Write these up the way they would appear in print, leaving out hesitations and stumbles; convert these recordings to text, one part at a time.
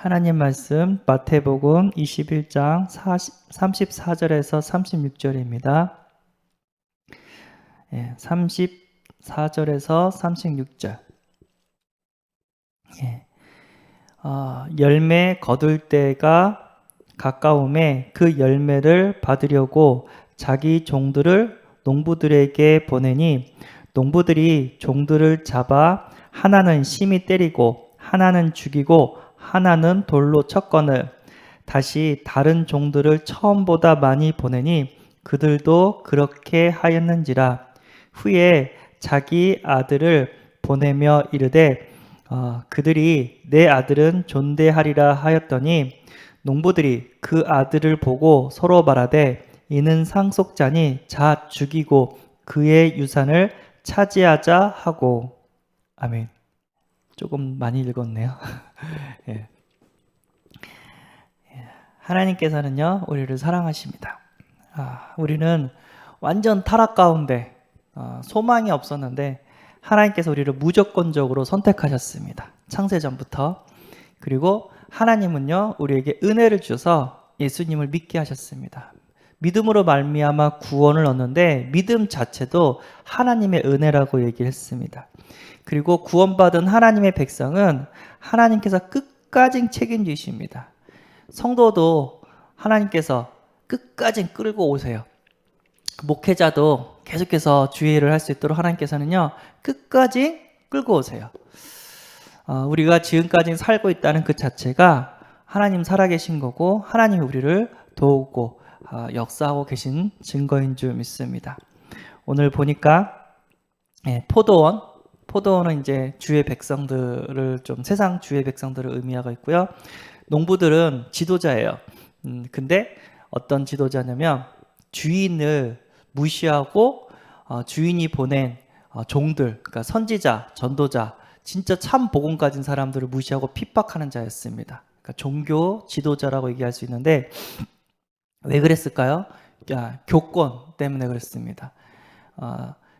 하나님 말씀 마태복음 21장 34절에서 36절입니다. 34절에서 36절. 열매 거둘 때가 가까움에 그 열매를 받으려고 자기 종들을 농부들에게 보내니 농부들이 종들을 잡아 하나는 심히 때리고 하나는 죽이고 하나는 돌로 쳤거늘 다시 다른 종들을 처음보다 많이 보내니 그들도 그렇게 하였는지라. 후에 자기 아들을 보내며 이르되 그들이 내 아들은 존대하리라 하였더니 농부들이 그 아들을 보고 서로 말하되 이는 상속자니 자 죽이고 그의 유산을 차지하자 하고. 아멘. 조금 많이 읽었네요. 예. 하나님께서는요, 우리를 사랑하십니다. 우리는 완전 타락 가운데 소망이 없었는데 하나님께서 우리를 무조건적으로 선택하셨습니다. 창세전부터. 그리고 하나님은요, 우리에게 은혜를 주셔서 예수님을 믿게 하셨습니다. 믿음으로 말미암아 구원을 얻는데 믿음 자체도 하나님의 은혜라고 얘기를 했습니다. 그리고 구원받은 하나님의 백성은 하나님께서 끝까지 책임지십니다. 성도도 하나님께서 끝까지 끌고 오세요. 목회자도 계속해서 주의 일을 할 수 있도록 하나님께서는요, 끝까지 끌고 오세요. 우리가 지금까지 살고 있다는 그 자체가 하나님 살아계신 거고 하나님이 우리를 도우고 역사하고 계신 증거인 줄 믿습니다. 오늘 보니까 포도원은 이제 주의 백성들을 세상 주의 백성들을 의미하고 있고요. 농부들은 지도자예요. 근데 어떤 지도자냐면 주인을 무시하고 주인이 보낸 종들, 그러니까 선지자, 전도자, 진짜 참 복음 가진 사람들을 무시하고 핍박하는 자였습니다. 그러니까 종교 지도자라고 얘기할 수 있는데 왜 그랬을까요? 교권 때문에 그랬습니다.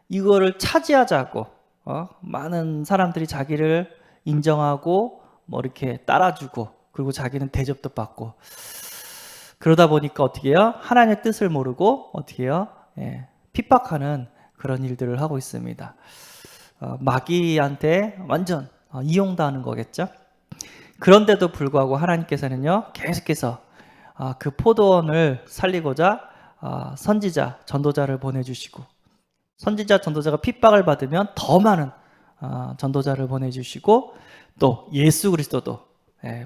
이거를 차지하자고 많은 사람들이 자기를 인정하고 이렇게 따라주고 그리고 자기는 대접도 받고 그러다 보니까 어떻게 해요? 하나님의 뜻을 모르고 어떻게 해요? 핍박하는 그런 일들을 하고 있습니다. 마귀한테 완전 이용당하는 거겠죠? 그런데도 불구하고 하나님께서는요, 계속해서 그 포도원을 살리고자 선지자, 전도자를 보내주시고 선지자, 전도자가 핍박을 받으면 더 많은 전도자를 보내주시고 또 예수 그리스도도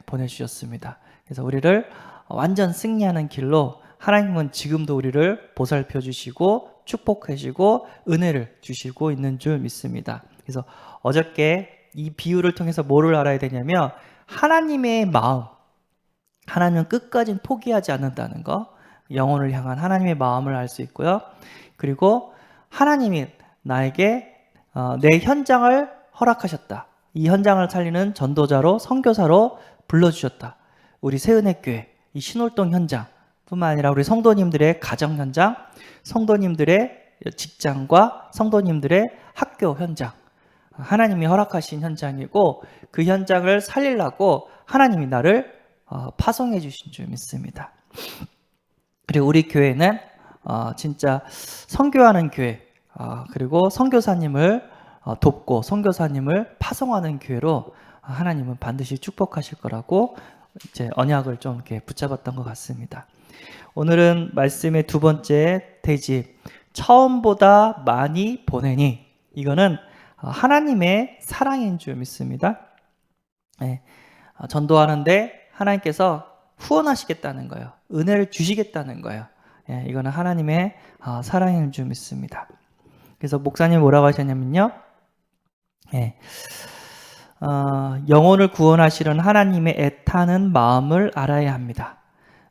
보내주셨습니다. 그래서 우리를 완전 승리하는 길로 하나님은 지금도 우리를 보살펴 주시고 축복해 주시고 은혜를 주시고 있는 줄 믿습니다. 그래서 어저께 이 비유를 통해서 뭐를 알아야 되냐면 하나님의 마음, 하나님은 끝까지 포기하지 않는다는 거, 영혼을 향한 하나님의 마음을 알 수 있고요. 그리고 하나님이 나에게 내 현장을 허락하셨다. 이 현장을 살리는 전도자로 선교사로 불러주셨다. 우리 새은혜교회 이 신월동 현장 뿐만 아니라 우리 성도님들의 가정 현장, 성도님들의 직장과 성도님들의 학교 현장, 하나님이 허락하신 현장이고 그 현장을 살리려고 하나님이 나를 파송해 주신 줄 믿습니다. 그리고 우리 교회는 진짜 선교하는 교회, 그리고 선교사님을 돕고 선교사님을 파송하는 교회로 하나님은 반드시 축복하실 거라고 이제 언약을 좀 이렇게 붙잡았던 것 같습니다. 오늘은 말씀의 두 번째 대집, 처음보다 많이 보내니, 이거는 하나님의 사랑인 줄 믿습니다. 전도하는데 하나님께서 후원하시겠다는 거예요. 은혜를 주시겠다는 거예요. 이거는 하나님의 사랑인 줄 믿습니다. 그래서 목사님 뭐라고 하셨냐면요, 영혼을 구원하시려는 하나님의 애타는 마음을 알아야 합니다.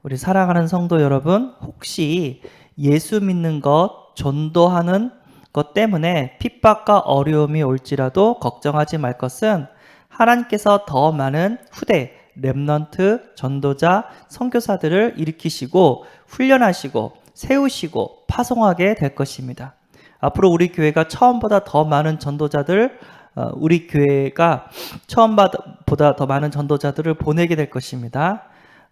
우리 사랑하는 성도 여러분, 혹시 예수 믿는 것, 전도하는 것 때문에 핍박과 어려움이 올지라도 걱정하지 말 것은 하나님께서 더 많은 후대, 렘넌트, 전도자, 선교사들을 일으키시고 훈련하시고 세우시고 파송하게 될 것입니다. 앞으로 우리 교회가 처음보다 더 많은 전도자들, 우리 교회가 처음보다 더 많은 전도자들을 보내게 될 것입니다.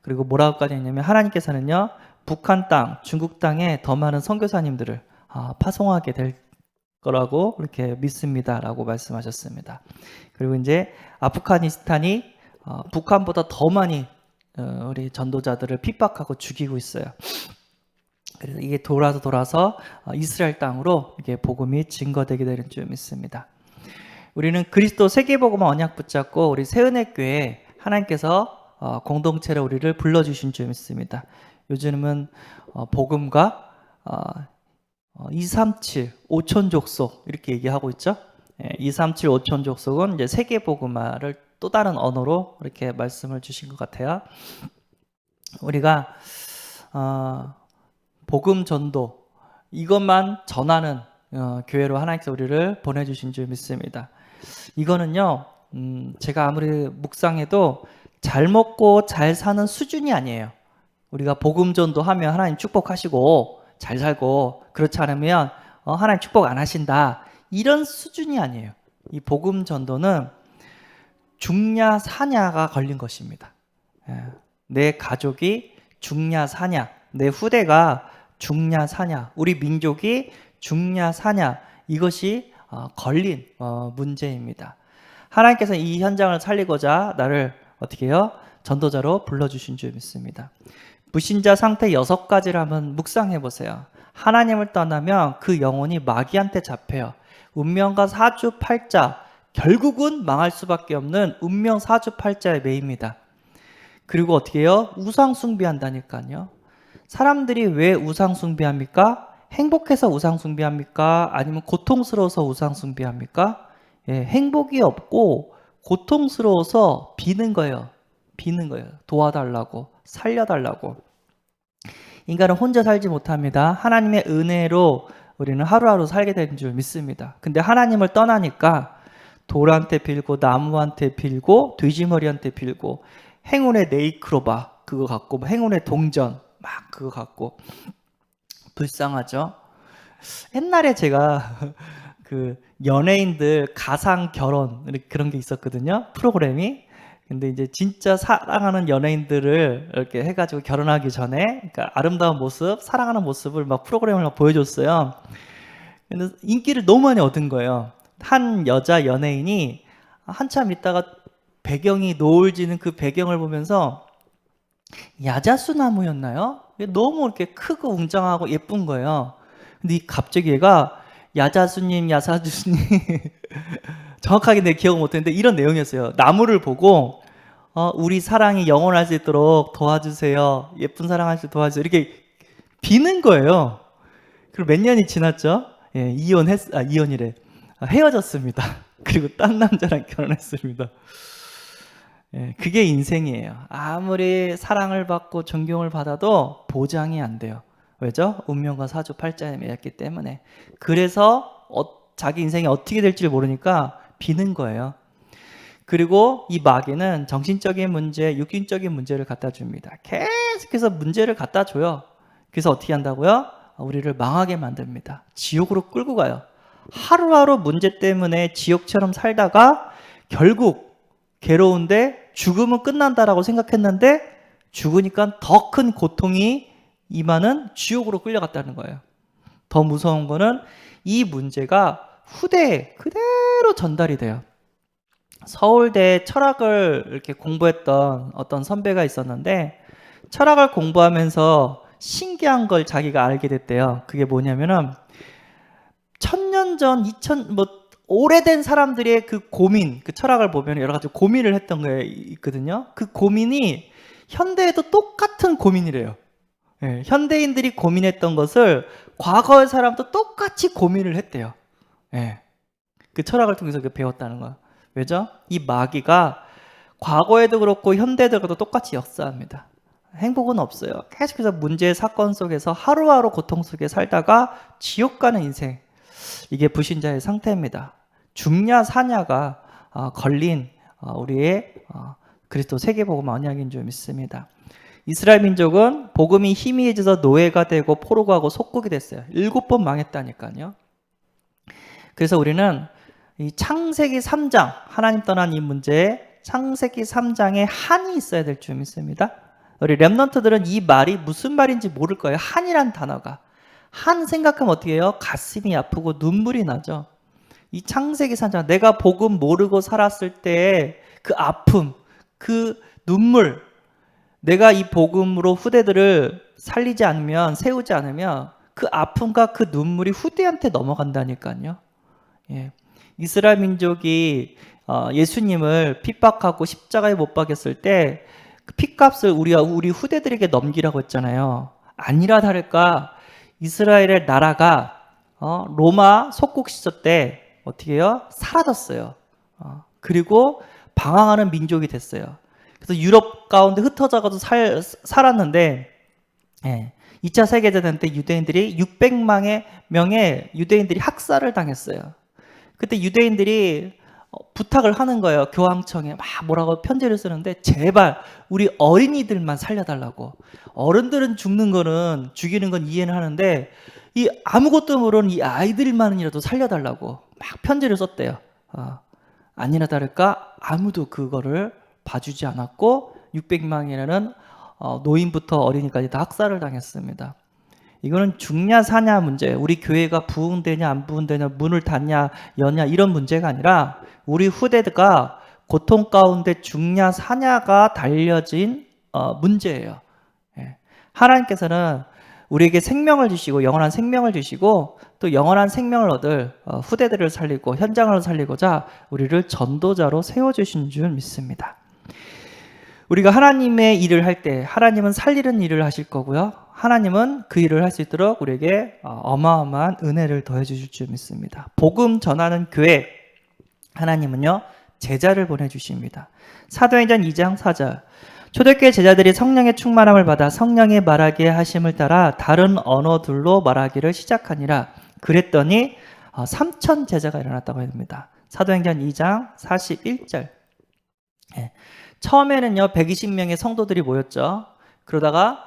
그리고 뭐라고까지 했냐면 하나님께서는요, 북한 땅, 중국 땅에 더 많은 선교사님들을 파송하게 될 거라고 이렇게 믿습니다라고 말씀하셨습니다. 그리고 이제 아프가니스탄이 북한보다 더 많이 우리 전도자들을 핍박하고 죽이고 있어요. 그래서 이게 돌아서 이스라엘 땅으로 이게 복음이 증거되게 되는 줄 믿습니다. 우리는 그리스도 세계복음화 언약 붙잡고 우리 새은혜교회 하나님께서 공동체로 우리를 불러주신 줄 믿습니다. 요즘은 복음과 237 5천 족속 이렇게 얘기하고 있죠. 237 5천 족속은 이제 세계복음화를 또 다른 언어로 이렇게 말씀을 주신 것 같아요. 우리가 복음 전도 이것만 전하는 교회로 하나님께서 우리를 보내주신 줄 믿습니다. 이거는요, 제가 아무리 묵상해도 잘 먹고 잘 사는 수준이 아니에요. 우리가 복음 전도하면 하나님 축복하시고 잘 살고 그렇지 않으면 하나님 축복 안 하신다 이런 수준이 아니에요. 이 복음 전도는 죽냐 사냐가 걸린 것입니다. 내 가족이 죽냐 사냐, 내 후대가 죽냐 사냐, 우리 민족이 죽냐 사냐 이것이 걸린 문제입니다. 하나님께서 이 현장을 살리고자 나를 어떻게 해요? 전도자로 불러주신 줄 믿습니다. 불신자 상태 6가지를 한번 묵상해 보세요. 하나님을 떠나면 그 영혼이 마귀한테 잡혀요. 운명과 사주팔자, 결국은 망할 수밖에 없는 운명 사주팔자에 매입니다. 그리고 어떻게 해요? 우상 숭배한다니까요. 사람들이 왜 우상 숭배합니까? 행복해서 우상 숭배합니까? 아니면 고통스러워서 우상 숭배합니까? 행복이 없고 고통스러워서 비는 거예요. 도와달라고, 살려달라고. 인간은 혼자 살지 못합니다. 하나님의 은혜로 우리는 하루하루 살게 되는 줄 믿습니다. 근데 하나님을 떠나니까 돌한테 빌고 나무한테 빌고 돼지머리한테 빌고 행운의 네이크로바 그거 갖고 행운의 동전 막 그거 갖고 불쌍하죠. 옛날에 제가 그 연예인들 가상 결혼 그런 게 있었거든요. 프로그램이. 근데 이제 진짜 사랑하는 연예인들을 이렇게 해가지고 결혼하기 전에 그러니까 아름다운 모습, 사랑하는 모습을 막 프로그램을 막 보여줬어요. 근데 인기를 너무 많이 얻은 거예요. 한 여자 연예인이 한참 있다가 배경이 노을 지는 그 배경을 보면서 야자수 나무였나요? 너무 이렇게 크고 웅장하고 예쁜 거예요. 근데 갑자기 얘가 야자수님 정확하게 내 기억 못했는데 이런 내용이었어요. 나무를 보고 우리 사랑이 영원할 수 있도록 도와주세요. 예쁜 사랑할 수 있도록 도와주세요. 이렇게 비는 거예요. 그리고 몇 년이 지났죠? 이혼이래. 헤어졌습니다. 그리고 딴 남자랑 결혼했습니다. 그게 인생이에요. 아무리 사랑을 받고 존경을 받아도 보장이 안 돼요. 왜죠? 운명과 사주팔자에 매였기 때문에. 그래서 자기 인생이 어떻게 될지 모르니까 비는 거예요. 그리고 이 마귀는 정신적인 문제, 육신적인 문제를 갖다 줍니다. 계속해서 문제를 갖다 줘요. 그래서 어떻게 한다고요? 우리를 망하게 만듭니다. 지옥으로 끌고 가요. 하루하루 문제 때문에 지옥처럼 살다가 결국 괴로운데 죽으면 끝난다라고 생각했는데 죽으니까 더 큰 고통이 임하는 지옥으로 끌려갔다는 거예요. 더 무서운 거는 이 문제가 후대에 그대로 전달이 돼요. 서울대 철학을 이렇게 공부했던 어떤 선배가 있었는데 철학을 공부하면서 신기한 걸 자기가 알게 됐대요. 그게 뭐냐면은 1000년 전, 오래된 사람들의 그 고민, 그 철학을 보면 여러 가지 고민을 했던 게 있거든요. 그 고민이 현대에도 똑같은 고민이래요. 현대인들이 고민했던 것을 과거의 사람도 똑같이 고민을 했대요. 그 철학을 통해서 배웠다는 거야. 왜죠? 이 마귀가 과거에도 그렇고 현대에도 그렇고 똑같이 역사합니다. 행복은 없어요. 계속해서 문제 사건 속에서 하루하루 고통 속에 살다가 지옥 가는 인생. 이게 불신자의 상태입니다. 죽냐 사냐가 걸린 우리의 그리스도 세계복음 언약인 줄 믿습니다. 이스라엘 민족은 복음이 희미해져서 노예가 되고 포로가 하고 속국이 됐어요. 7번 망했다니까요. 그래서 우리는 이 창세기 3장, 하나님 떠난 이 문제에 창세기 3장에 한이 있어야 될 줄 믿습니다. 우리 랩런트들은 이 말이 무슨 말인지 모를 거예요. 한이란 단어가. 한 생각하면 어떻게 해요? 가슴이 아프고 눈물이 나죠. 이 창세기 3장, 내가 복음 모르고 살았을 때의 그 아픔, 그 눈물, 내가 이 복음으로 후대들을 살리지 않으면, 세우지 않으면 그 아픔과 그 눈물이 후대한테 넘어간다니까요. 예. 이스라엘 민족이 예수님을 핍박하고 십자가에 못 박였을 때 그 핏값을 우리 후대들에게 넘기라고 했잖아요. 아니라 다를까 이스라엘의 나라가 로마 속국 시절 때 어떻게 해요? 사라졌어요. 그리고 방황하는 민족이 됐어요. 그래서 유럽 가운데 흩어져가지고 살았는데 2차 세계대전 때 유대인들이 600만 명의 유대인들이 학살을 당했어요. 그때 유대인들이 부탁을 하는 거예요. 교황청에 막 뭐라고 편지를 쓰는데 제발 우리 어린이들만 살려달라고. 어른들은 죽이는 건 이해는 하는데 이 아무것도 모르는 이 아이들만이라도 살려달라고 막 편지를 썼대요. 아니나 다를까 아무도 그거를 봐주지 않았고 600명이라는 노인부터 어린이까지 다 학살을 당했습니다. 이거는 죽냐 사냐 문제, 우리 교회가 부흥되냐 안 부흥되냐, 문을 닫냐 여냐 이런 문제가 아니라 우리 후대가 고통 가운데 죽냐 사냐가 달려진 문제예요. 하나님께서는 우리에게 생명을 주시고 영원한 생명을 주시고 또 영원한 생명을 얻을 후대들을 살리고 현장을 살리고자 우리를 전도자로 세워주신 줄 믿습니다. 우리가 하나님의 일을 할 때 하나님은 살리는 일을 하실 거고요. 하나님은 그 일을 할 수 있도록 우리에게 어마어마한 은혜를 더해 주실 줄 믿습니다. 복음 전하는 교회, 하나님은요 제자를 보내주십니다. 사도행전 2장 4절, 초대교회 제자들이 성령의 충만함을 받아 성령이 말하게 하심을 따라 다른 언어들로 말하기를 시작하니라. 그랬더니 3천 제자가 일어났다고 합니다. 사도행전 2장 41절. 처음에는요 120명의 성도들이 모였죠. 그러다가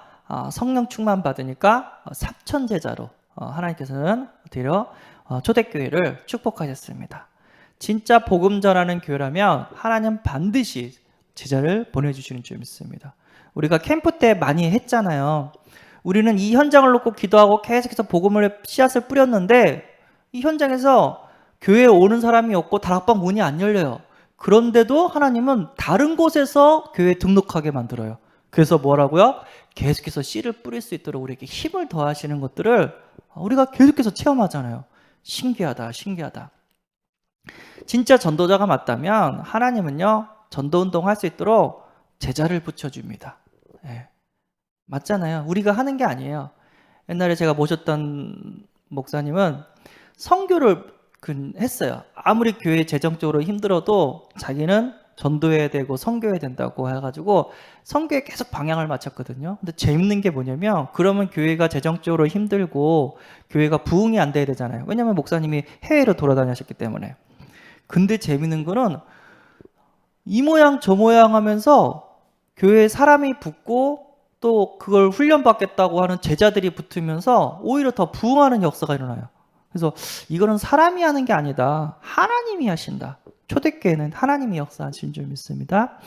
성령 충만 받으니까 3천 제자로 하나님께서는 오히려 초대교회를 축복하셨습니다. 진짜 복음 전하는 교회라면 하나님 반드시 제자를 보내주시는 줄 믿습니다. 우리가 캠프 때 많이 했잖아요. 우리는 이 현장을 놓고 기도하고 계속해서 복음을 씨앗을 뿌렸는데 이 현장에서 교회에 오는 사람이 없고 다락방 문이 안 열려요. 그런데도 하나님은 다른 곳에서 교회에 등록하게 만들어요. 그래서 뭐라고요? 계속해서 씨를 뿌릴 수 있도록 우리에게 힘을 더하시는 것들을 우리가 계속해서 체험하잖아요. 신기하다, 신기하다. 진짜 전도자가 맞다면 하나님은요 전도운동 할 수 있도록 제자를 붙여줍니다. 맞잖아요. 우리가 하는 게 아니에요. 옛날에 제가 모셨던 목사님은 선교를 했어요. 아무리 교회 재정적으로 힘들어도 자기는 전도해야 되고 선교해야 된다고 해가지고 선교에 계속 방향을 맞췄거든요. 근데 재밌는 게 뭐냐면 그러면 교회가 재정적으로 힘들고 교회가 부흥이 안 돼야 되잖아요. 왜냐하면 목사님이 해외로 돌아다니셨기 때문에. 근데 재밌는 거는 이 모양 저 모양 하면서 교회에 사람이 붙고 또 그걸 훈련받겠다고 하는 제자들이 붙으면서 오히려 더 부흥하는 역사가 일어나요. 그래서 이거는 사람이 하는 게 아니다. 하나님이 하신다. 초대교회는 하나님이 역사하신 줄 믿습니다.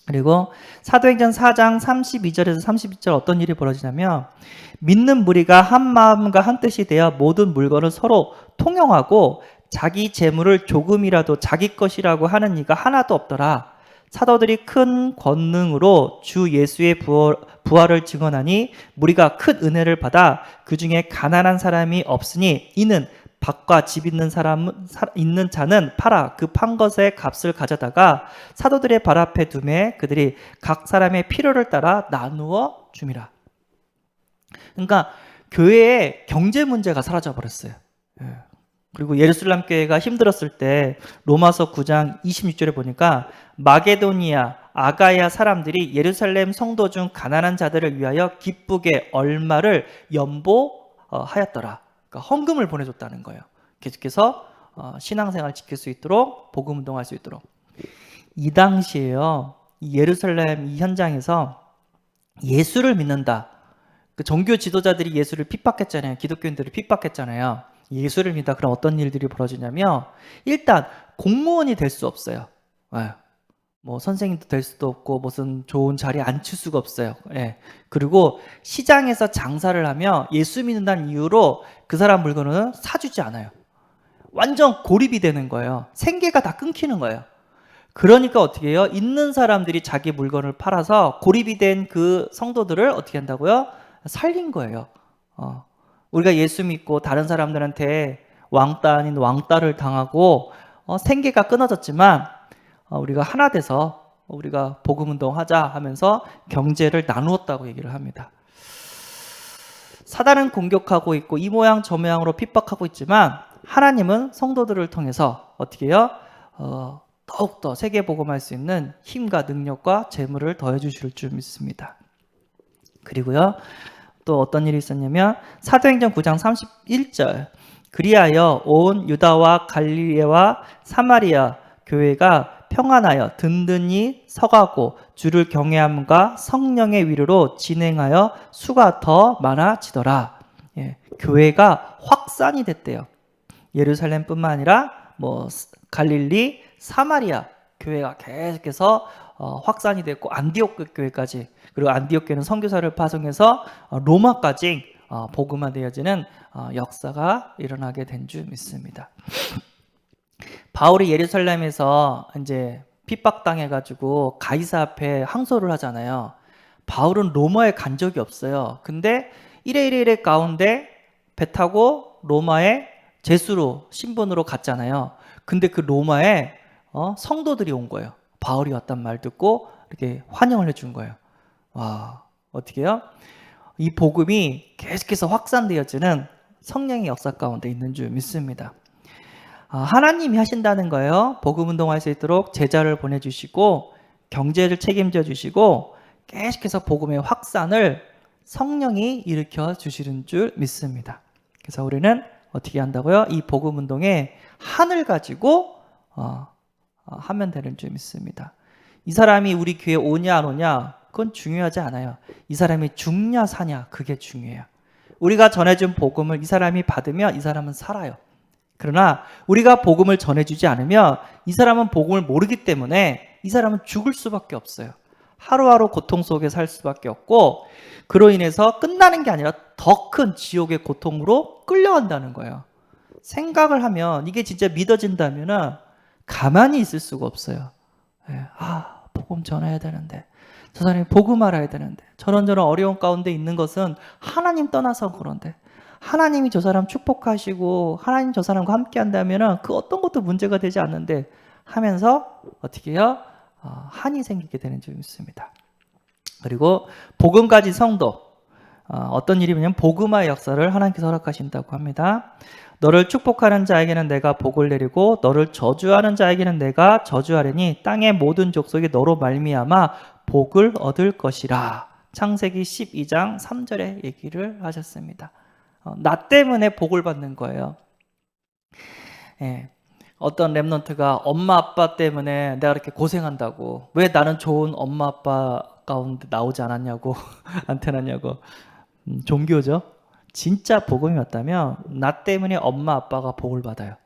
그리고 사도행전 4장 32절에서 32절 어떤 일이 벌어지냐면 믿는 무리가 한 마음과 한 뜻이 되어 모든 물건을 서로 통용하고 자기 재물을 조금이라도 자기 것이라고 하는 이가 하나도 없더라. 사도들이 큰 권능으로 주 예수의 부활을 증언하니 무리가 큰 은혜를 받아 그 중에 가난한 사람이 없으니 이는 밭과 집 있는 자는 팔아 그 판 것의 값을 가져다가 사도들의 발 앞에 두매 그들이 각 사람의 필요를 따라 나누어 줌이라. 그러니까 교회의 경제 문제가 사라져 버렸어요. 그리고 예루살렘 교회가 힘들었을 때 로마서 9장 26절에 보니까 마게도니아, 아가야 사람들이 예루살렘 성도 중 가난한 자들을 위하여 기쁘게 얼마를 연보하였더라. 그러니까 헌금을 보내줬다는 거예요. 계속해서 신앙생활 지킬 수 있도록 복음 운동할 수 있도록. 이 당시에요. 이 예루살렘 이 현장에서 예수를 믿는다. 그 종교 지도자들이 예수를 핍박했잖아요. 기독교인들을 핍박했잖아요. 예수를 믿다. 그럼 어떤 일들이 벌어지냐면 일단 공무원이 될 수 없어요. 예. 뭐 선생님도 될 수도 없고 무슨 좋은 자리에 앉힐 수가 없어요. 예. 그리고 시장에서 장사를 하면 예수 믿는다는 이유로 그 사람 물건은 사주지 않아요. 완전 고립이 되는 거예요. 생계가 다 끊기는 거예요. 그러니까 어떻게 해요? 있는 사람들이 자기 물건을 팔아서 고립이 된 그 성도들을 어떻게 한다고요? 살린 거예요. 우리가 예수 믿고 다른 사람들한테 왕따 아닌 왕따를 당하고 생계가 끊어졌지만 우리가 하나 돼서 우리가 복음운동 하자 하면서 경제를 나누었다고 얘기를 합니다. 사단은 공격하고 있고 이 모양 저 모양으로 핍박하고 있지만 하나님은 성도들을 통해서 어떻게 해요? 더욱더 세계복음할 수 있는 힘과 능력과 재물을 더해 주실 줄 믿습니다. 그리고요, 또 어떤 일이 있었냐면 사도행전 9장 31절 그리하여 온 유다와 갈릴리와 사마리아 교회가 평안하여 든든히 서가고 주를 경외함과 성령의 위로로 진행하여 수가 더 많아지더라. 예, 교회가 확산이 됐대요. 예루살렘뿐만 아니라 뭐 갈릴리, 사마리아 교회가 계속해서 확산이 됐고 안디옥 교회까지, 그리고 안디옥 교회는 선교사를 파송해서 로마까지 복음화되어지는 역사가 일어나게 된 줄 믿습니다. 바울이 예루살렘에서 이제 핍박당해가지고 가이사 앞에 항소를 하잖아요. 바울은 로마에 간 적이 없어요. 근데 이래 가운데 배 타고 로마에 제수로 신분으로 갔잖아요. 근데 그 로마에 성도들이 온 거예요. 바울이 왔단 말 듣고 이렇게 환영을 해준 거예요. 와, 어떻게 해요? 이 복음이 계속해서 확산되어지는 성령의 역사 가운데 있는 줄 믿습니다. 하나님이 하신다는 거예요. 복음운동할 수 있도록 제자를 보내주시고 경제를 책임져 주시고 계속해서 복음의 확산을 성령이 일으켜 주시는 줄 믿습니다. 그래서 우리는 어떻게 한다고요? 이 복음운동에 한을 가지고 하면 되는 줄 믿습니다. 이 사람이 우리 교회에 오냐 안 오냐 그건 중요하지 않아요. 이 사람이 죽냐 사냐 그게 중요해요. 우리가 전해준 복음을 이 사람이 받으면 이 사람은 살아요. 그러나 우리가 복음을 전해주지 않으면 이 사람은 복음을 모르기 때문에 이 사람은 죽을 수밖에 없어요. 하루하루 고통 속에 살 수밖에 없고 그로 인해서 끝나는 게 아니라 더 큰 지옥의 고통으로 끌려간다는 거예요. 생각을 하면 이게 진짜 믿어진다면 가만히 있을 수가 없어요. 복음 전해야 되는데 저 사람이 복음 알아야 되는데 저런 어려운 가운데 있는 것은 하나님 떠나서 그런데 하나님이 저 사람 축복하시고 하나님 저 사람과 함께 한다면 그 어떤 것도 문제가 되지 않는데 하면서 어떻게 해요? 한이 생기게 되는 줄 믿습니다. 그리고 복음 가진 성도 어떤 일이냐면 복음화의 역사를 하나님께서 허락하신다고 합니다. 너를 축복하는 자에게는 내가 복을 내리고 너를 저주하는 자에게는 내가 저주하리니 땅의 모든 족속이 너로 말미암아 복을 얻을 것이라. 창세기 12장 3절에 얘기를 하셨습니다. 나 때문에 복을 받는 거예요. 어떤 랩런트가 엄마 아빠 때문에 내가 이렇게 고생한다고 왜 나는 좋은 엄마 아빠 가운데 나오지 않았냐고 안 태어났냐고. 종교죠. 진짜 복음이 왔다면 나 때문에 엄마 아빠가 복을 받아요.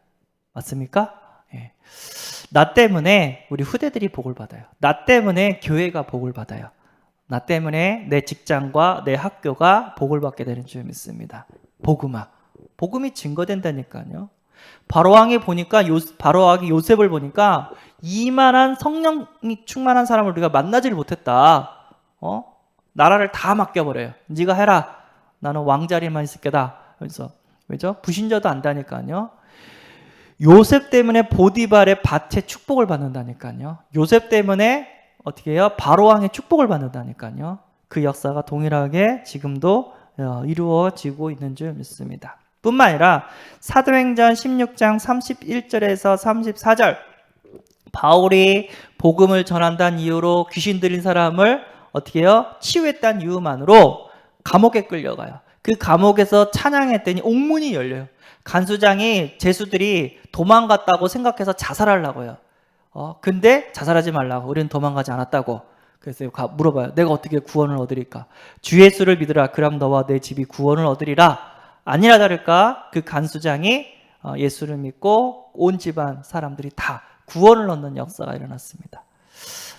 맞습니까? 나 때문에 우리 후대들이 복을 받아요. 나 때문에 교회가 복을 받아요. 나 때문에 내 직장과 내 학교가 복을 받게 되는 줄 믿습니다. 복음화. 복음이 증거된다니까요. 바로왕이 보니까 바로왕이 요셉을 보니까 이만한 성령이 충만한 사람을 우리가 만나지를 못했다. 나라를 다 맡겨버려요. 네가 해라. 나는 왕자리만 있을 게다. 그래서 왜죠? 불신자도 안다니까요. 요셉 때문에 보디발의 밭에 축복을 받는다니까요. 요셉 때문에 어떻게 해요? 바로왕의 축복을 받는다니까요. 그 역사가 동일하게 지금도 이루어지고 있는 줄 믿습니다. 뿐만 아니라 사도행전 16장 31절에서 34절 바울이 복음을 전한다는 이유로 귀신 들린 사람을 어떻게 해요? 치유했다는 이유만으로 감옥에 끌려가요. 그 감옥에서 찬양했더니 옥문이 열려요. 간수장이 제수들이 도망갔다고 생각해서 자살하려고 해요. 근데 자살하지 말라고. 우리는 도망가지 않았다고. 그래서 물어봐요. 내가 어떻게 구원을 얻으리까? 주 예수를 믿으라. 그럼 너와 내 집이 구원을 얻으리라. 아니나 다를까 그 간수장이 예수를 믿고 온 집안 사람들이 다 구원을 얻는 역사가 일어났습니다.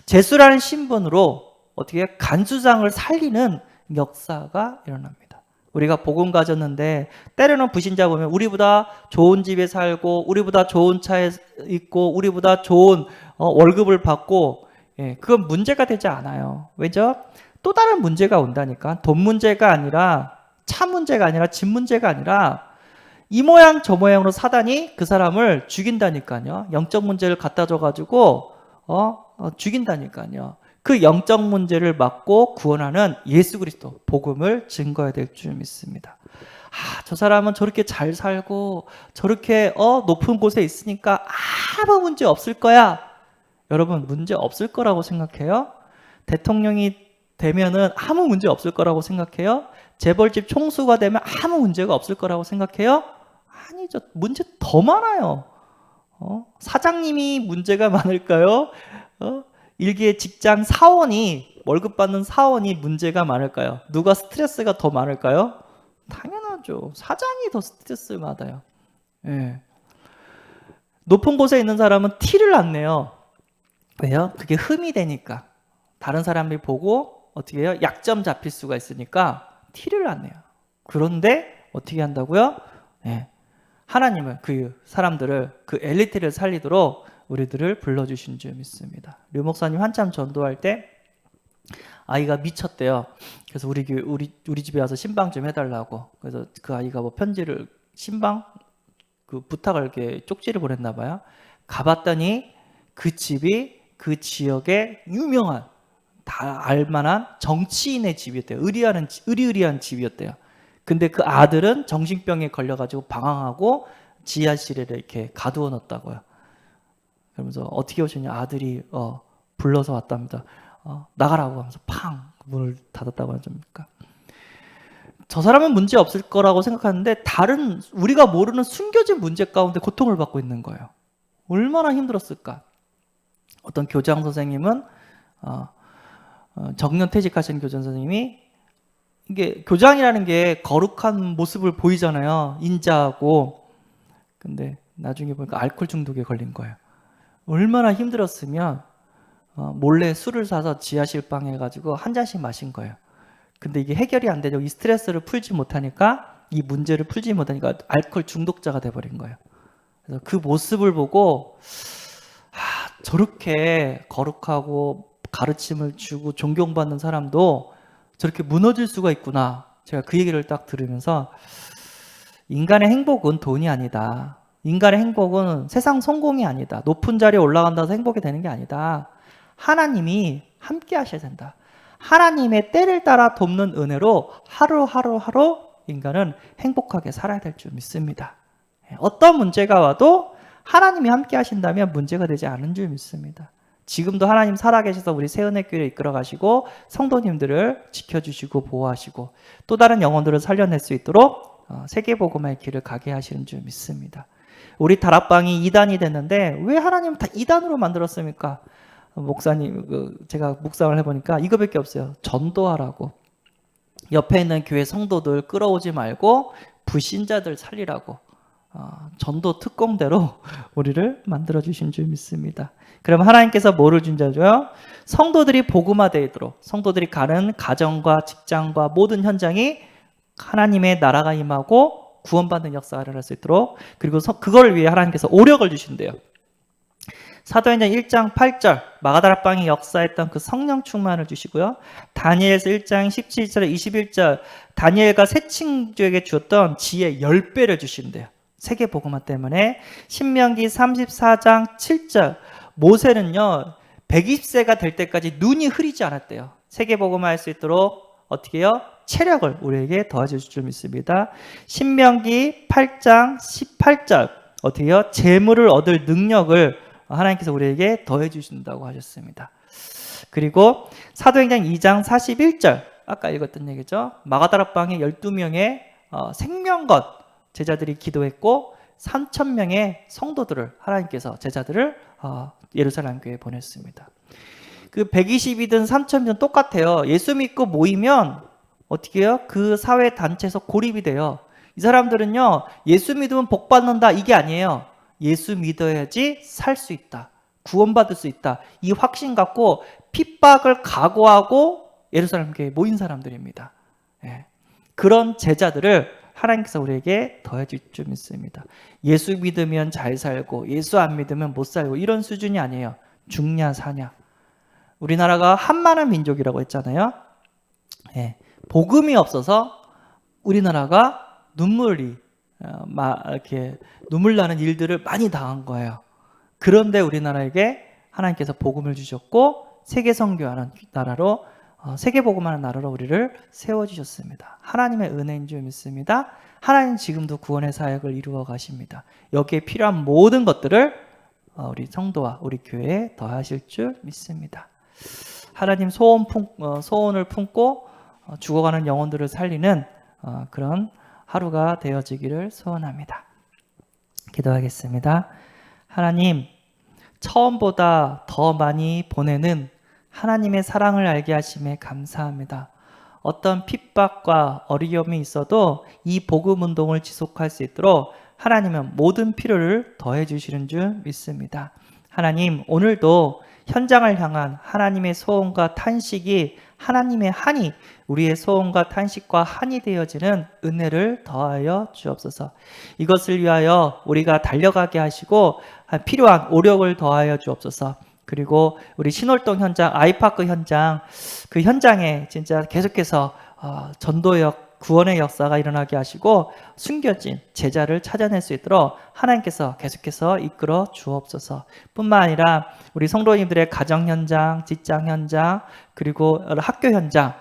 제수라는 신분으로 어떻게 간수장을 살리는 역사가 일어납니다. 우리가 복음 가졌는데 때로는 불신자 보면 우리보다 좋은 집에 살고 우리보다 좋은 차에 있고 우리보다 좋은 월급을 받고, 그건 문제가 되지 않아요. 왜죠? 또 다른 문제가 온다니까. 돈 문제가 아니라, 차 문제가 아니라, 집 문제가 아니라 이 모양 저 모양으로 사단이 그 사람을 죽인다니까요. 영적 문제를 갖다 줘가지고 죽인다니까요. 그 영적 문제를 막고 구원하는 예수 그리스도 복음을 증거해야 될 줄 믿습니다. 저 사람은 저렇게 잘 살고 저렇게 높은 곳에 있으니까 아무 문제 없을 거야. 여러분, 문제 없을 거라고 생각해요? 대통령이 되면은 아무 문제 없을 거라고 생각해요? 재벌집 총수가 되면 아무 문제가 없을 거라고 생각해요? 아니죠. 문제 더 많아요. 사장님이 문제가 많을까요? 일개 직장 사원이, 월급 받는 사원이 문제가 많을까요? 누가 스트레스가 더 많을까요? 당연하죠. 사장이 더 스트레스를 받아요. 높은 곳에 있는 사람은 티를 안 내요. 왜요? 그게 흠이 되니까. 다른 사람들이 보고 어떻게 해요? 약점 잡힐 수가 있으니까 티를 안 내요. 그런데 어떻게 한다고요? 하나님은 그 사람들을, 그 엘리트를 살리도록 우리들을 불러주신 줄 믿습니다. 류 목사님 한참 전도할 때 아이가 미쳤대요. 그래서 우리 집에 와서 신방 좀 해달라고. 그래서 그 아이가 뭐 편지를, 신방 그 부탁을 이렇게 쪽지를 보냈나 봐요. 가봤더니 그 집이 그 지역의 유명한, 다 알만한 정치인의 집이었대요. 의리의리한 집이었대요. 근데 그 아들은 정신병에 걸려가지고 방황하고 지하실에 이렇게 가두어 놨다고요. 그러면서 어떻게 오셨냐? 아들이 불러서 왔답니다. 나가라고 하면서 팡 문을 닫았다고 하십니까? 저 사람은 문제 없을 거라고 생각하는데 다른 우리가 모르는 숨겨진 문제 가운데 고통을 받고 있는 거예요. 얼마나 힘들었을까? 어떤 교장 선생님은 정년 퇴직하신 교장 선생님이, 이게 교장이라는 게 거룩한 모습을 보이잖아요. 인자하고. 근데 나중에 보니까 알코올 중독에 걸린 거예요. 얼마나 힘들었으면 몰래 술을 사서 지하실 방에 해가지고 한 잔씩 마신 거예요. 근데 이게 해결이 안 되죠. 이 스트레스를 풀지 못하니까, 이 문제를 풀지 못하니까 알코올 중독자가 돼버린 거예요. 그래서 그 모습을 보고 저렇게 거룩하고 가르침을 주고 존경받는 사람도 저렇게 무너질 수가 있구나. 제가 그 얘기를 딱 들으면서 인간의 행복은 돈이 아니다. 인간의 행복은 세상 성공이 아니다. 높은 자리에 올라간다고 행복이 되는 게 아니다. 하나님이 함께 하셔야 된다. 하나님의 때를 따라 돕는 은혜로 하루 인간은 행복하게 살아야 될 줄 믿습니다. 어떤 문제가 와도 하나님이 함께 하신다면 문제가 되지 않은 줄 믿습니다. 지금도 하나님 살아계셔서 우리 새은혜교회를 이끌어 가시고 성도님들을 지켜주시고 보호하시고 또 다른 영혼들을 살려낼 수 있도록 세계복음의 길을 가게 하시는 줄 믿습니다. 우리 다락방이 2단이 됐는데 왜 하나님 다 2단으로 만들었습니까? 목사님, 제가 묵상을 해보니까 이거밖에 없어요. 전도하라고. 옆에 있는 교회 성도들 끌어오지 말고 불신자들 살리라고. 전도 특공대로 우리를 만들어주신 줄 믿습니다. 그럼 하나님께서 뭐를 준다고요? 성도들이 복음화되도록, 성도들이 가는 가정과 직장과 모든 현장이 하나님의 나라가 임하고 구원받는 역사가 일어날 수 있도록, 그리고 그걸 위해 하나님께서 오력을 주신대요. 사도행전 1장 8절 마가다락방이 역사했던 그 성령 충만을 주시고요. 다니엘서 1장 17절에 21절 다니엘과 새친족에게 주었던 지혜 10배를 주신대요. 세계 복음화 때문에. 신명기 34장 7절 모세는요 120세가 될 때까지 눈이 흐리지 않았대요. 세계 복음화 할 수 있도록 어떻게 해요? 체력을 우리에게 더해줄 줄 믿습니다. 신명기 8장 18절 어떻게 해요? 재물을 얻을 능력을 하나님께서 우리에게 더해 주신다고 하셨습니다. 그리고 사도행전 2장 41절 아까 읽었던 얘기죠. 마가다락방에 12명의 생명것 제자들이 기도했고 3,000명의 성도들을 하나님께서 제자들을 예루살렘 교회에 보냈습니다. 그 120이든 3,000이든 똑같아요. 예수 믿고 모이면 어떻게 해요? 그 사회 단체에서 고립이 돼요. 이 사람들은요, 예수 믿으면 복 받는다 이게 아니에요. 예수 믿어야지 살 수 있다, 구원받을 수 있다, 이 확신 갖고 핍박을 각오하고 예루살렘 교회에 모인 사람들입니다. 예. 그런 제자들을 하나님께서 우리에게 더해 줄 줄 믿습니다. 예수 믿으면 잘 살고 예수 안 믿으면 못 살고 이런 수준이 아니에요. 죽냐 사냐. 우리나라가 한만한 민족이라고 했잖아요. 예. 복음이 없어서 우리나라가 이렇게 눈물 나는 일들을 많이 당한 거예요. 그런데 우리나라에게 하나님께서 복음을 주셨고 세계 선교하는 나라로, 세계 복음하는 나라로 우리를 세워주셨습니다. 하나님의 은혜인 줄 믿습니다. 하나님 지금도 구원의 사역을 이루어 가십니다. 여기에 필요한 모든 것들을 우리 성도와 우리 교회에 더하실 줄 믿습니다. 하나님 소원을 품고 죽어가는 영혼들을 살리는 그런 하루가 되어지기를 소원합니다. 기도하겠습니다. 하나님, 처음보다 더 많이 보내는 하나님의 사랑을 알게 하심에 감사합니다. 어떤 핍박과 어려움이 있어도 이 복음 운동을 지속할 수 있도록 하나님은 모든 필요를 더해 주시는 줄 믿습니다. 하나님, 오늘도 현장을 향한 하나님의 소원과 탄식이 하나님의 한이 우리의 소원과 탄식과 한이 되어지는 은혜를 더하여 주옵소서. 이것을 위하여 우리가 달려가게 하시고 필요한 오력을 더하여 주옵소서. 그리고 우리 신월동 현장, 아이파크 현장, 그 현장에 진짜 계속해서 전도역, 구원의 역사가 일어나게 하시고 숨겨진 제자를 찾아낼 수 있도록 하나님께서 계속해서 이끌어 주옵소서. 뿐만 아니라 우리 성도님들의 가정 현장, 직장 현장, 그리고 학교 현장,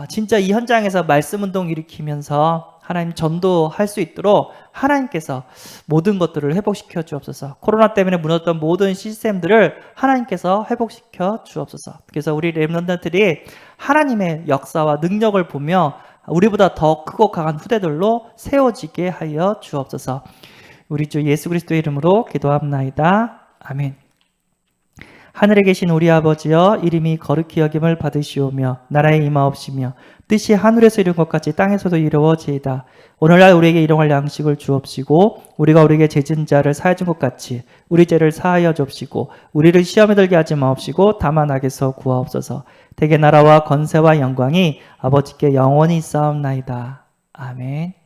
진짜 이 현장에서 말씀 운동 일으키면서 하나님 전도할 수 있도록 하나님께서 모든 것들을 회복시켜 주옵소서. 코로나 때문에 무너졌던 모든 시스템들을 하나님께서 회복시켜 주옵소서. 그래서 우리 렘넌트들이 하나님의 역사와 능력을 보며 우리보다 더 크고 강한 후대들로 세워지게 하여 주옵소서. 우리 주 예수 그리스도의 이름으로 기도합나이다. 아멘. 하늘에 계신 우리 아버지여, 이름이 거룩히 여김을 받으시오며 나라의 임하옵시며 뜻이 하늘에서 이룬 것 같이 땅에서도 이루어지이다. 오늘날 우리에게 일용할 양식을 주옵시고 우리가 우리에게 죄진 자를 사하여 준 것 같이 우리 죄를 사하여 줍시고 우리를 시험에 들게 하지 마옵시고 다만 악에서 구하옵소서. 대개 나라와 권세와 영광이 아버지께 영원히 있사옵나이다. 아멘.